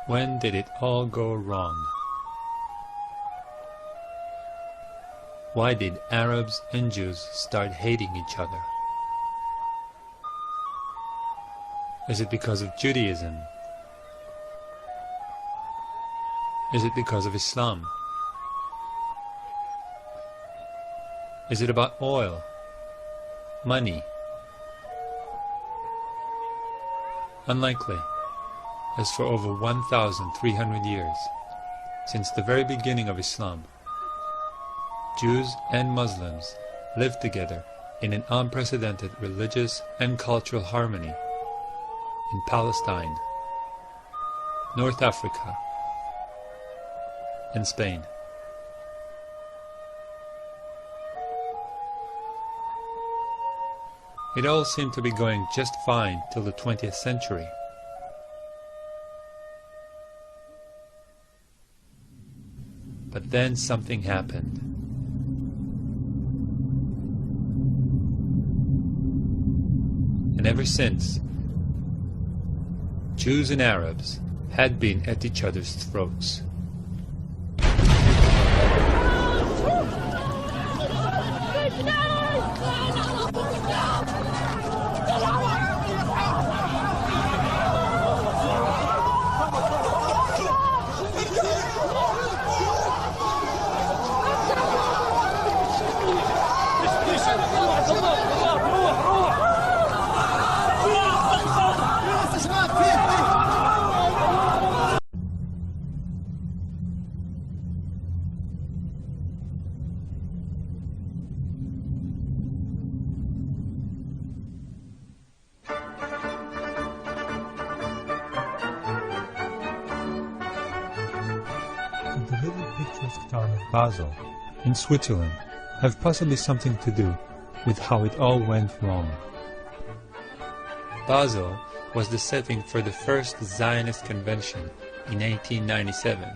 When did it all go wrong? Why did Arabs and Jews start hating each other? Is it because of Judaism? Is it because of Islam? Is it about oil? Money? Unlikely, as for over 1,300 years, since the very beginning of Islam, Jews and Muslims lived together in an unprecedented religious and cultural harmony in Palestine, North Africa, and Spain. It all seemed to be going just fine till the 20th century. But then something happened. And ever since, Jews and Arabs had been at each other's throats. The little picturesque town of Basel, in Switzerland, have possibly something to do with how it all went wrong. Basel was the setting for the first Zionist convention in 1897.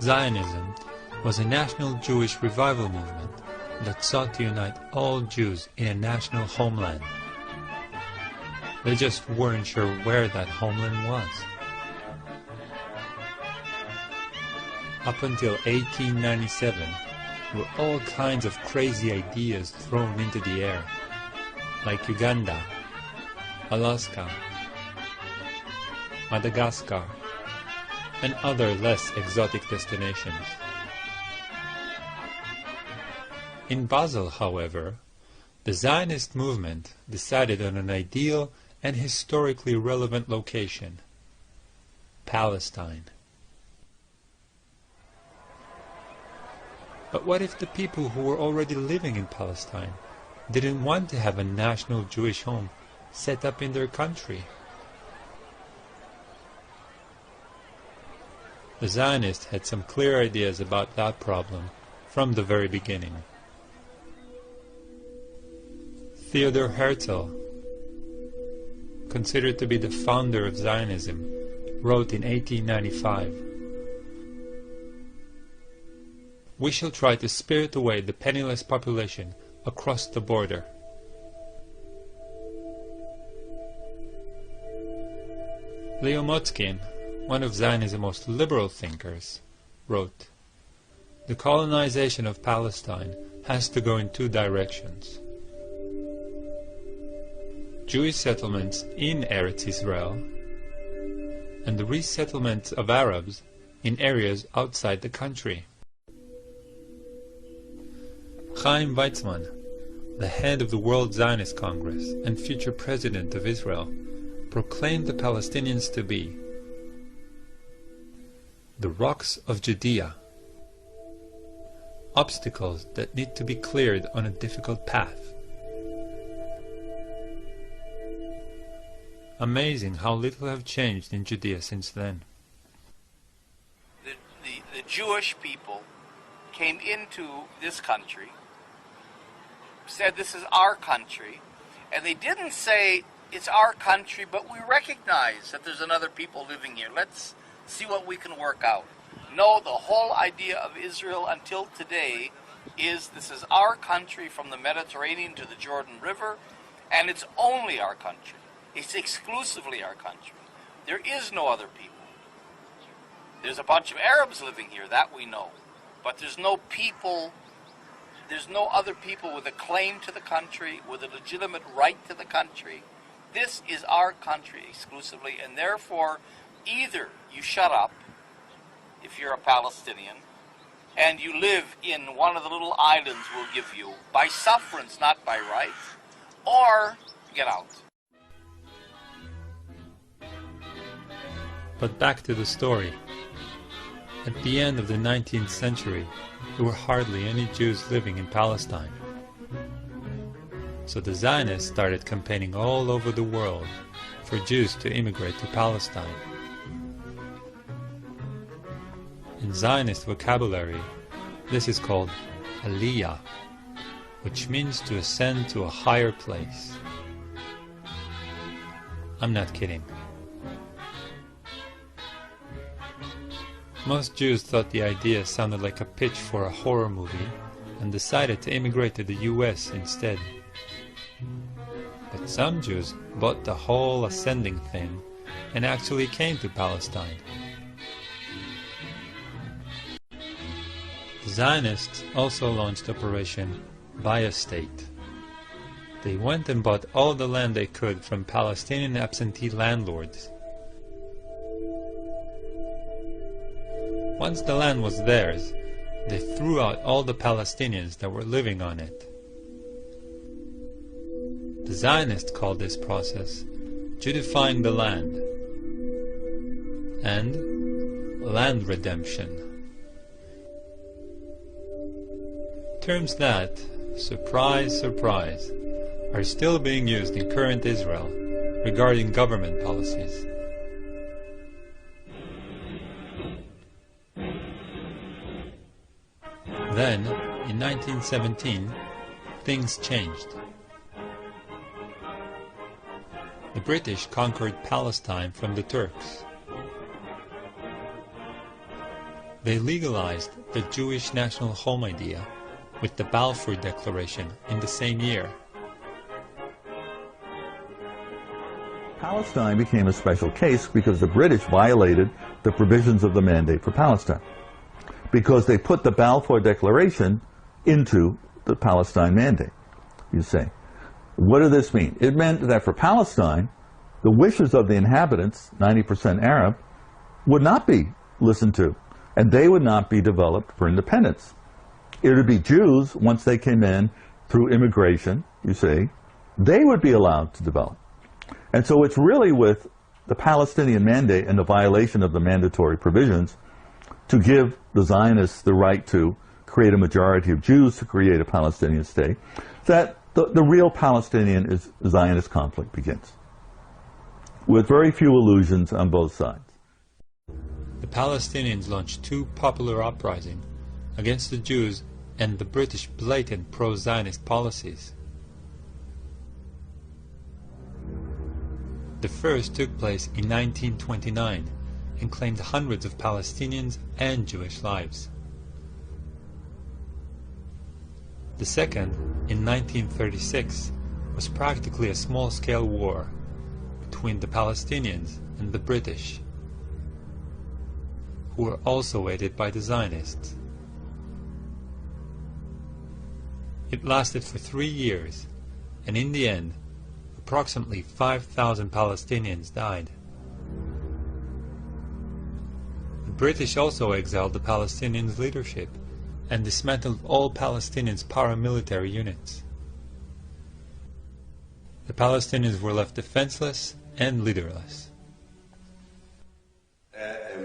Zionism was a national Jewish revival movement that sought to unite all Jews in a national homeland. They just weren't sure where that homeland was. Up until 1897, there were all kinds of crazy ideas thrown into the air, like Uganda, Alaska, Madagascar, and other less exotic destinations. In Basel, however, the Zionist movement decided on an ideal and historically relevant location: Palestine. But what if the people who were already living in Palestine didn't want to have a national Jewish home set up in their country? The Zionists had some clear ideas about that problem from the very beginning. Theodor Herzl, considered to be the founder of Zionism, wrote in 1895, "We shall try to spirit away the penniless population across the border." Leo Motzkin, one of Zionism's most liberal thinkers, wrote, "The colonization of Palestine has to go in two directions: Jewish settlements in Eretz Israel, and the resettlement of Arabs in areas outside the country." Chaim Weizmann, the head of the World Zionist Congress and future president of Israel, proclaimed the Palestinians to be the rocks of Judea, obstacles that need to be cleared on a difficult path. Amazing how little have changed in Judea since then. The Jewish people came into this country, said this is our country, and they didn't say it's our country, but we recognize that there's another people living here. Let's see what we can work out. No, the whole idea of Israel until today is this is our country from the Mediterranean to the Jordan River, and it's only our country. It's exclusively our country. There is no other people. There's a bunch of Arabs living here, that we know. But there's no people, there's no other people with a claim to the country, with a legitimate right to the country. This is our country exclusively, and therefore, either you shut up, if you're a Palestinian, and you live in one of the little islands we'll give you, by sufferance, not by right, or get out. But back to the story. At the end of the 19th century, there were hardly any Jews living in Palestine. So the Zionists started campaigning all over the world for Jews to immigrate to Palestine. In Zionist vocabulary, this is called Aliyah, which means to ascend to a higher place. I'm not kidding. Most Jews thought the idea sounded like a pitch for a horror movie and decided to immigrate to the US instead. But some Jews bought the whole ascending thing and actually came to Palestine. The Zionists also launched Operation Buy a State. They went and bought all the land they could from Palestinian absentee landlords. Once the land was theirs, they threw out all the Palestinians that were living on it. The Zionists called this process Judifying the land and land redemption. Terms that, surprise, surprise, are still being used in current Israel regarding government policies. Then, in 1917, things changed. The British conquered Palestine from the Turks. They legalized the Jewish national home idea with the Balfour Declaration in the same year. Palestine became a special case because the British violated the provisions of the Mandate for Palestine, because they put the Balfour Declaration into the Palestine Mandate, you say. What did this mean? It meant that for Palestine, the wishes of the inhabitants, 90% Arab, would not be listened to, and they would not be developed for independence. It would be Jews, once they came in through immigration, you see, they would be allowed to develop. And so it's really with the Palestinian Mandate and the violation of the mandatory provisions to give the Zionists the right to create a majority of Jews to create a Palestinian state, that the real Palestinian-Zionist conflict begins, with very few illusions on both sides. The Palestinians launched two popular uprisings against the Jews and the British blatant pro-Zionist policies. The first took place in 1929 and claimed hundreds of Palestinians and Jewish lives. The second, in 1936, was practically a small-scale war between the Palestinians and the British, who were also aided by the Zionists. It lasted for 3 years, and in the end, approximately 5,000 Palestinians died. The British also exiled the Palestinians' leadership and dismantled all Palestinians' paramilitary units. The Palestinians were left defenseless and leaderless.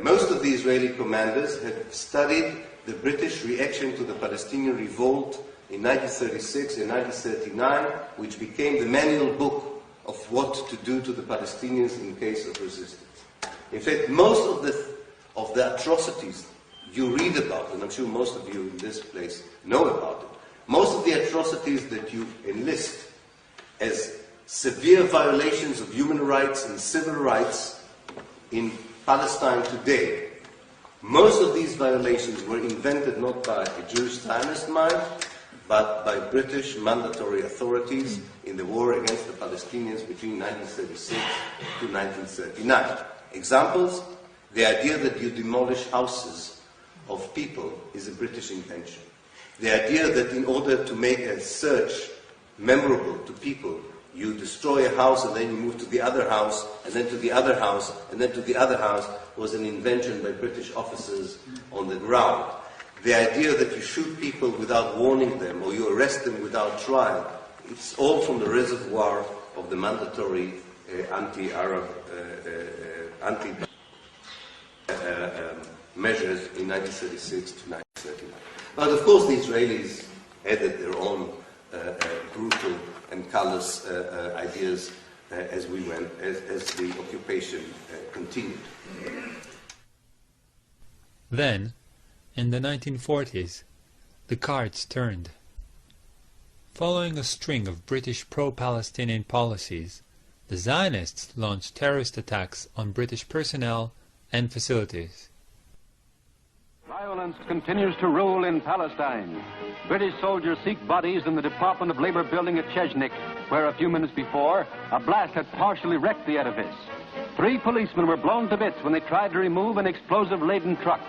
Most of the Israeli commanders had studied the British reaction to the Palestinian revolt in 1936 and 1939, which became the manual book of what to do to the Palestinians in case of resistance. In fact, most of the atrocities you read about, and I'm sure most of you in this place know about it, most of the atrocities that you enlist as severe violations of human rights and civil rights in Palestine today, most of these violations were invented not by a Jewish Zionist mind, but by British mandatory authorities in the war against the Palestinians between 1936 to 1939. Examples: the idea that you demolish houses of people is a British invention. The idea that in order to make a search memorable to people, you destroy a house and then you move to the other house, and then to the other house, and then to the other house, was an invention by British officers on the ground. The idea that you shoot people without warning them, or you arrest them without trial, it's all from the reservoir of the mandatory anti-Arab measures in 1936 to 1939. But of course the Israelis added their own brutal and callous ideas as the occupation continued. Then, in the 1940s, the cards turned. Following a string of British pro-Palestinian policies, the Zionists launched terrorist attacks on British personnel and facilities. Violence continues to rule in Palestine. British soldiers seek bodies in the Department of Labor building at Chechnik, where a few minutes before, a blast had partially wrecked the edifice. 3 policemen were blown to bits when they tried to remove an explosive-laden truck.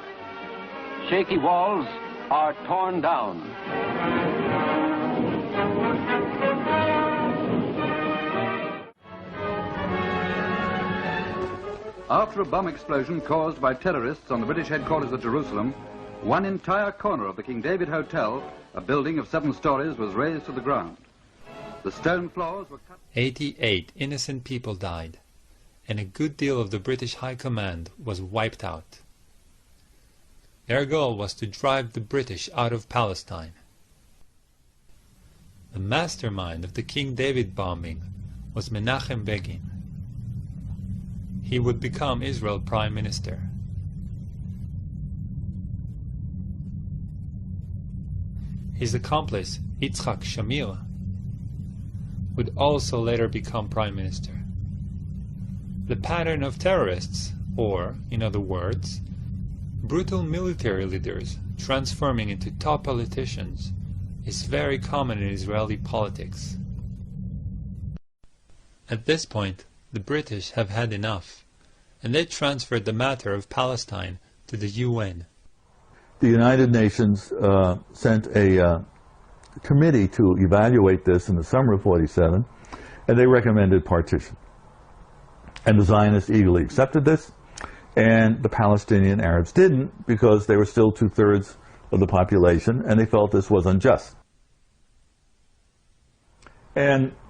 Shaky walls are torn down. After a bomb explosion caused by terrorists on the British headquarters at Jerusalem, one entire corner of the King David Hotel, a building of 7 stories, was razed to the ground. The stone floors were cut. 88 innocent people died, and a good deal of the British High Command was wiped out. Their goal was to drive the British out of Palestine. The mastermind of the King David bombing was Menachem Begin. He would become Israel Prime Minister. His accomplice, Yitzhak Shamir, would also later become Prime Minister. The pattern of terrorists, or, in other words, brutal military leaders transforming into top politicians, is very common in Israeli politics. At this point, the British have had enough, and they transferred the matter of Palestine to the UN. The United Nations sent a committee to evaluate this in the summer of '47, and they recommended partition. And the Zionists eagerly accepted this, and the Palestinian Arabs didn't, because they were still 2/3 of the population, and they felt this was unjust.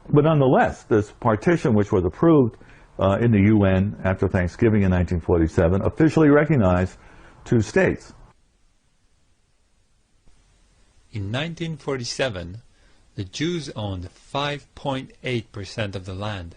But nonetheless, this partition, which was approved in the UN after Thanksgiving in 1947, officially recognized 2 states. In 1947, the Jews owned 5.8% of the land,